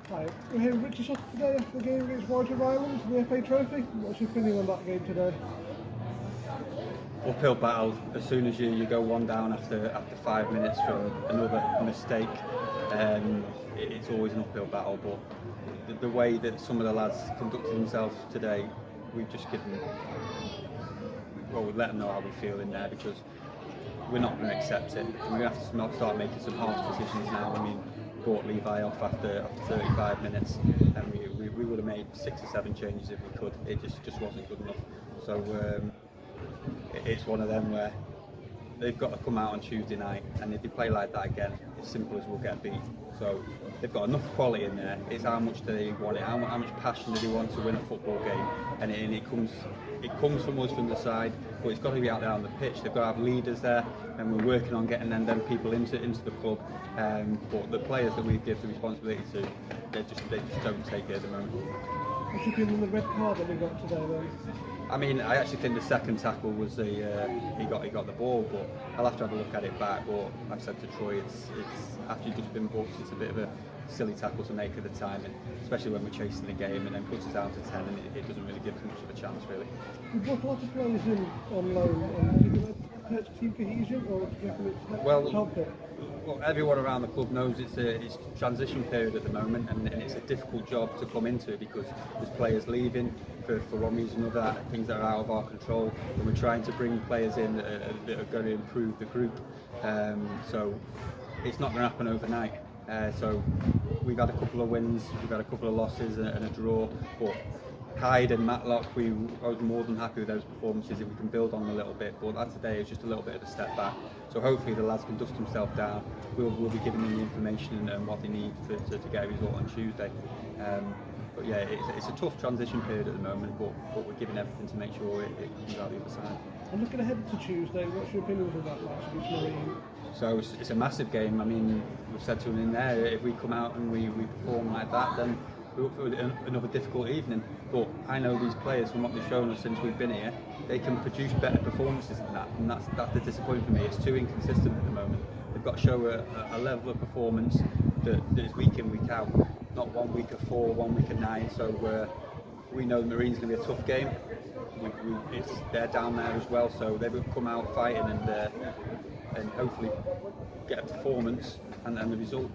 Hi, we're here with Ritchie Sutton today after the game against Warrington Rylands in the FA Trophy. What's your opinion on that game today? Uphill battle. As soon as you go one down after 5 minutes from another mistake, it's always an uphill battle. But the way that some of the lads conducted themselves today, we've just we let them know how we feel in there, because we're not going to accept it. We're going to have to start making some harsh decisions now. I mean, brought Levi off after 35 minutes, and we would have made 6 or 7 changes if we could. It just wasn't good enough. So it's one of them where they've got to come out on Tuesday night, and if they play like that again, it's simple as we'll get beat. So they've got enough quality in there. It's how much do they want it, how much passion do they want to win a football game, and it comes from us from the side, but it's got to be out there on the pitch. They've got to have leaders there, and we're working on getting them people into the club. But the players that we give the responsibility to, they just don't take it at the moment. What's your opinion on the red card that we got today then? I mean, I actually think the second tackle was he got the ball, but I'll have to have a look at it back. But I've said to Troy, it's after you've just been booked, it's a bit of a silly tackle to make at the time, and especially when we're chasing the game, and then puts us down to 10, and it doesn't really give us much of a chance, really. We brought a lot of players in on loan, and do you think that hurts team cohesion, or do you reckon it's helped it? Well, everyone around the club knows it's a transition period at the moment, and it's a difficult job to come into, because there's players leaving for one reason or another, things that are out of our control, and we're trying to bring players in that are going to improve the group. So it's not going to happen overnight. So we've had a couple of wins, we've had a couple of losses and a draw, but Hyde and Matlock, I was more than happy with those performances. If we can build on a little bit, but that today is just a little bit of a step back. So hopefully the lads can dust themselves down. We'll be giving them the information and what they need to get a result on Tuesday. But yeah, it's a tough transition period at the moment, but we're giving everything to make sure it comes out the other side. And looking ahead to Tuesday, what's your opinion of that match against Marine? So it's a massive game. I mean, we've said to them in there, if we come out and we perform like that, then we're up for another difficult evening. But I know these players, from what they've shown us since we've been here, they can produce better performances than that, and that's the disappointment for me. It's too inconsistent at the moment. They've got to show a level of performance that is week in, week out, not 1 week of 4, 1 week of 9. So we know the Marine's going to be a tough game. They're down there as well, so they've come out fighting and hopefully get a performance and the result.